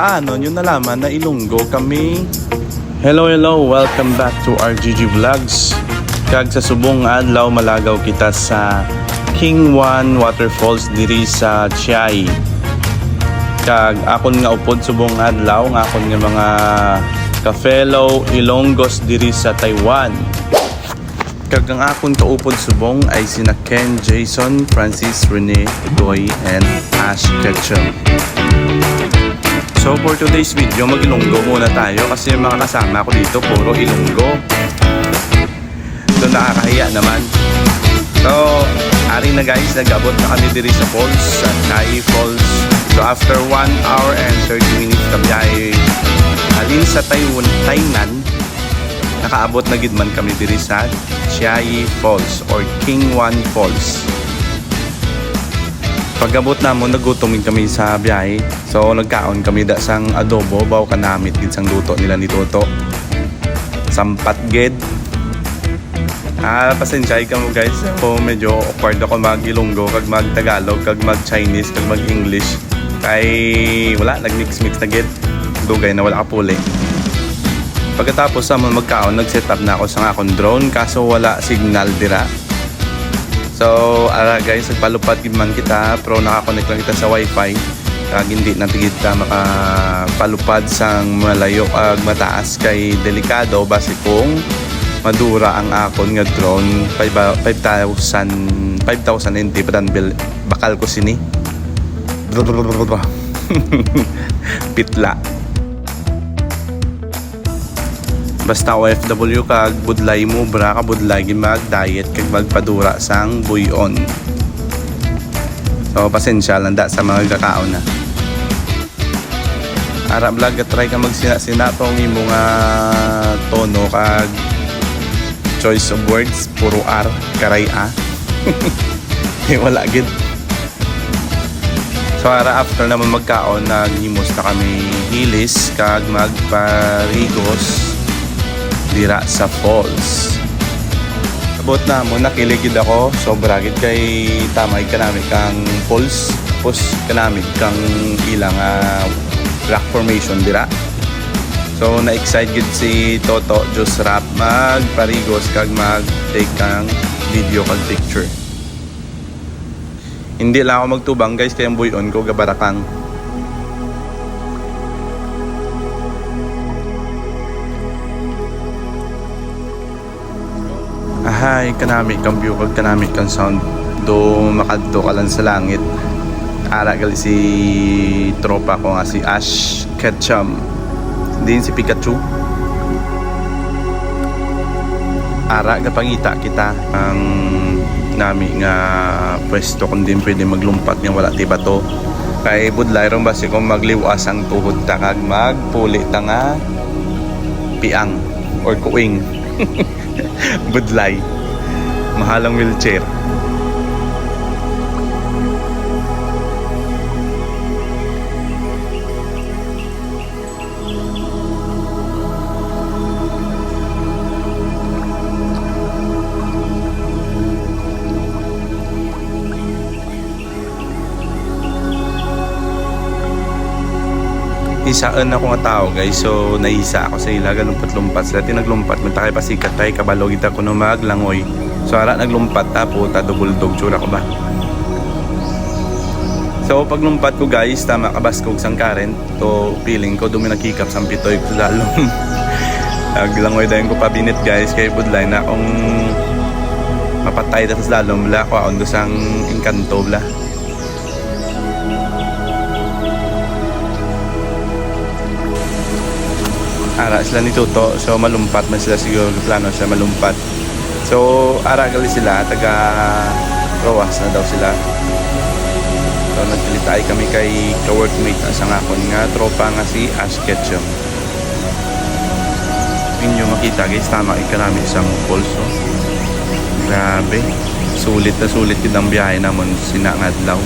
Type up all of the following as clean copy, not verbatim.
paano nyo nalaman na Ilonggo kami? Hello, welcome back to RGG Vlogs. Kag sa subong adlaw malagaw kita sa King One Waterfalls diri sa Chiayi. Kag akon nga upod subong adlaw nga akon nga mga ka-fellow Ilonggos diri sa Taiwan. Kag ang akon kaupod subong ay sina Ken, Jason, Francis, Rene, Doy, and Ash Ketchum. So for today's video, mag-Ilonggo muna tayo kasi mga kasama ko dito puro Ilonggo. So nakakahiya naman. So ari na guys, nag-abot na kami diri sa falls, sa Chiayi Falls. So after 1 hour and 30 minutes kami ay halin sa Tainan, nakaabot na gid man kami diri sa Chiayi Falls or King One Falls. Pag-abot na mo, nagutomin kami sa biyahe. So nagkaon kami da sang adobo, baw kanamit gid sang luto nila ni Toto. Sampat gid. Pasensyay ka mo guys. So medyo awkward ako mag-Ilonggo, kag mag-Tagalog, kag mag-Chinese, kag mag-English. Kay wala, nag-mix-mix na gid. Dugay na wala ka puli. Pagkatapos naman magkaon, nag-set up na ako sa akong drone kaso wala signal dira. So guys, nagpalupad man kita pero nakakonect lang kita sa wifi. Kag hindi na tigid ka makapalupad sang malayo ag mataas kay delikado base kung madura ang akon nga drone 5,000 NT padan bakal ko sini. Pitla. Basta OFW kag budlay mo bra ka budlay mag-diet kag magpadura sang buyon. So pasensya lang da sa mga kakaon na. Ara vlog try ka magsina-sina tong imong tono kag choice of words puro R karay a. Wala gid. So ara after naman magkaon naghimos na kami hilis kag magparigos dira sa falls. Abot na mo nakiligid ako sobra gid kay tamay kanami kang falls tapos kanami kang ilang rock formation dira. So na-excited si Toto just rap magparigos kag mag-take kang video kag picture. Hindi lang ako magtubang guys kay ang buyon ko gabarakang. Ahay, kanami kang view kag kanami kang sound do makadto ka lang sa langit. Ara gali si tropa ko nga si Ash Ketchum. Din si Pikachu. Ara gapangita kita ang nami nga pwesto kung din pwede maglumpat nga wala ti bato. Kay budlay ron basi kung magliwas ang tuhod ta kag magpuli ta nga piang or kuing. Budlay. Mahalang wheelchair. Isaan ako nga tao guys, so naisa ako sa ilaga lumpat-lumpat sila tinaglumpat munta kay pasikat tay kabalo kita kuno maglangoy. So ara naglumpat ta puta do bulldog tsura ko ba. So paglumpat ko guys tama kabaskog sang current to feeling ko dumi nakikap sang pitoy ko lalong. Naglangoy dayon ko pabinit guys kay budlay na akong mapatay ta sa lalong bla ko on do sang Encanto bla. Ara sila ni Toto, so malumpat man sila siguro plano siya malumpat. So ara gali sila taga Roas na daw sila. So nagkilitay kami kay ka-workmate sa ngakon nga tropa nga si Ash Ketchum. Inyo makita guys, tama ikanami isang pulso. Grabe, sulit na sulit yun ang biyahe namon sinangadlaw.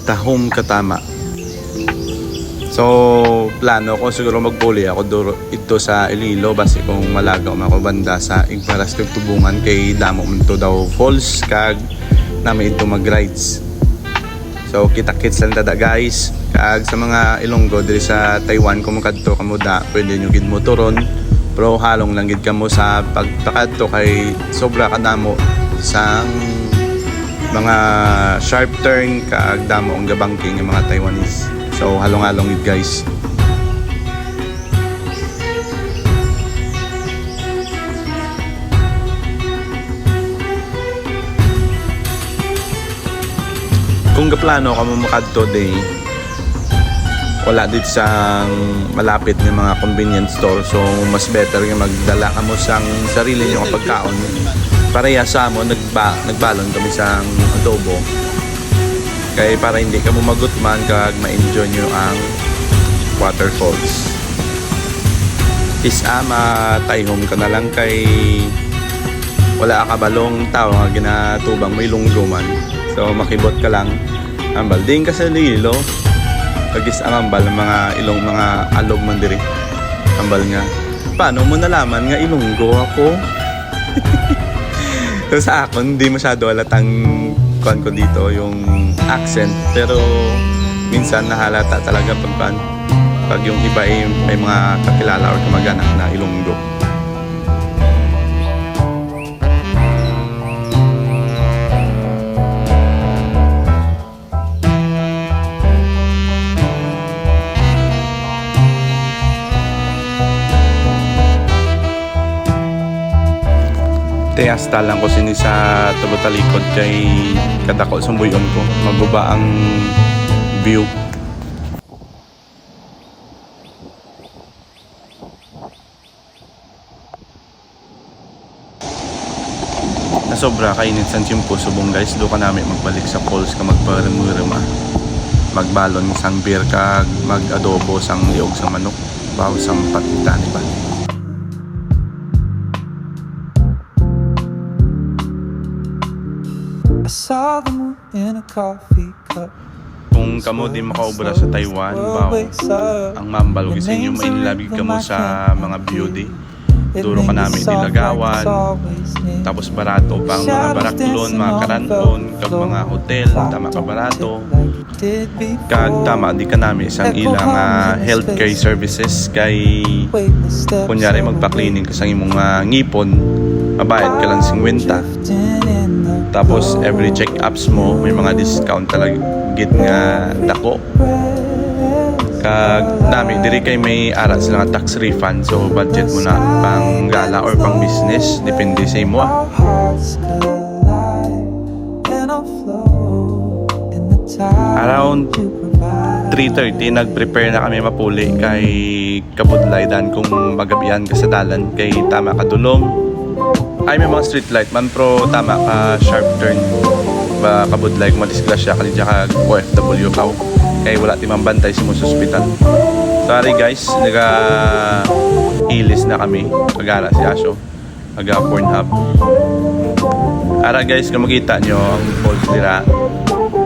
Tahom Katama. So, plano ko siguro magpuli ako ito sa Iloilo basi kung malagaw ako banda sa Igparas kag tubungan kay damo man to daw falls kag nami ito mag-rides. So, kita-kits lang tada guys. Kag sa mga Ilonggo diri sa Taiwan kung makadto kamo da, pwede nyo gid motoron. Pero halong lang gid kamo sa pagtakadto kay sobra kadamo sang mga sharp turn kag damo ang gabangking ng mga Taiwanese. So halong-halong it guys. Kung gaplano ka mo makadto day, wala dito sa malapit ng mga convenience store, so mas better nga magdala ka mo sang sarili nyo nga pagkaon. Pareha sa mo nagbalon kami sa adobo kay para hindi ka mo magutman kag ma-enjoy nyo ang waterfalls. Isama tayhom ka na lang kay wala ka balong tao nga ginatubang may Ilonggo man, so makibot ka lang ambal din ka sa Iloilo kagis ang ambal ng mga ilong mga alog man diri ambal nga paano mo nalaman nga Ilonggo ako. So sa akin, hindi masyado halatang kuan ko dito yung accent, pero minsan nahalata talaga pag yung iba ay may mga kakilala or kamag-anak na Ilonggo. Hasta lang ko sini sa tubot-talikod kay kadako sumbuyon ko maguba ang view. Nasobra kainit sa tiyempo subong guys, do ka namin magbalik sa falls ka magparemurema magbalon sang beer kag mag-adobo sang liog sang manok baw sang patitan ba. Kung kamo di makaubra sa Taiwan, baw ang mambalo sa inyo mainilabig kamo sa mga beauty. Duro ka namin nilagawan, tapos barato pang mga baraklon, mga karanton, kag mga hotel, tama ka barato. Kag tama di ka namin isang ilang healthcare services kay kunyari magpa-cleaning ka sa imong ngipon, mabayad ka lang 50. Tapos every check-ups mo may mga discount talaga git nga dako. Kag nami diri kay may ara sila nga tax refund, so budget mo na pang gala or pang business depende sa imo. Around 3:30 nag-prepare na kami mapuli kay kabudlaydan kung magabian ka sa dalan kay tama ka dulong. Ay may mga street light man pro tama ka sharp turn ba kabudlay kung madisgrasya ka diya ka OFW ka kay wala timang bantay sa mga hospital. Sorry guys, naga ilis na kami pag-ara si Asyo aga Pornhub. Ara guys, kung makita nyo ang falls nila,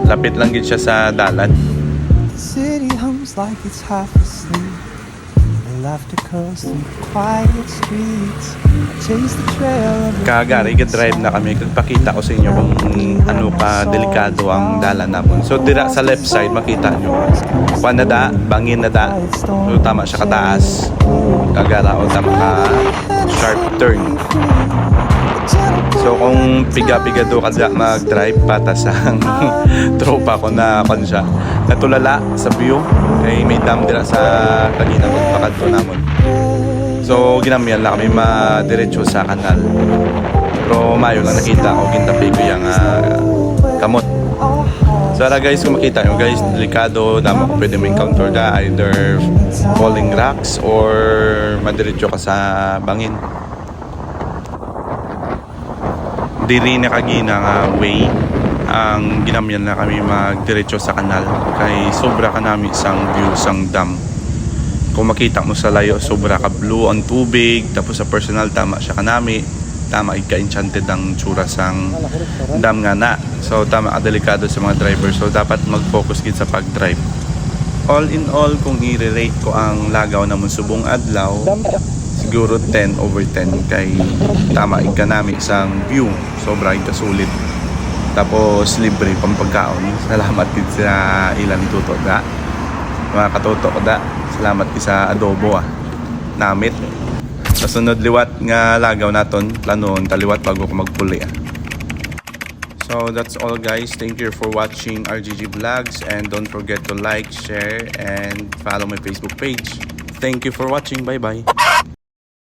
lapit lang gid siya sa dalan. The city hums like it's half asleep. Laughter curls through quiet streets. Chase the trail of Kagari drive na kami, pakita ko sa inyo kung ano ka delikado ang dalan namon. So dira sa left side makita nyo panada, bangin na da, so tama siya kataas. Kagara o tama ka sharp turn. So kung piga-piga do ka mag-drive patas ang tropa ko na kon siya natulala sa view kay may dam dira sa kanina magpakadto namon. So ginamyan lang kami madiretso sa kanal. Pero mayo lang nakita ko gintapi ko yung kamot. So guys, kung makita nyo guys, delikado, dama ko pwede mo encounter ka, either falling rocks or madiretso ka sa bangin. Diri na kagina nga way ang ginamyan na kami magdiretso sa kanal kay sobra ka nami isang view sang dam. Kung makita mo sa layo, sobra ka blue ang tubig, tapos sa personal tama siya kanami, tama ika-enchanted ang tsura sang dam nga na. So tama ka delikado sa mga driver, so dapat mag-focus gid sa pag-drive. All in all, kung i-rate ko ang lagaw na subong adlaw, siguro 10/10 kay tama ika nami isang view, sobra ika sulit. Tapos libre pang pagkaon. Salamat gid sa ilang tuto da. Mga katuto da. Salamat gid sa adobo namit. Sa sunod liwat nga lagaw naton, planon taliwat bago ko magpuli. So that's all guys. Thank you for watching RGG Vlogs and don't forget to like, share and follow my Facebook page. Thank you for watching. Bye bye.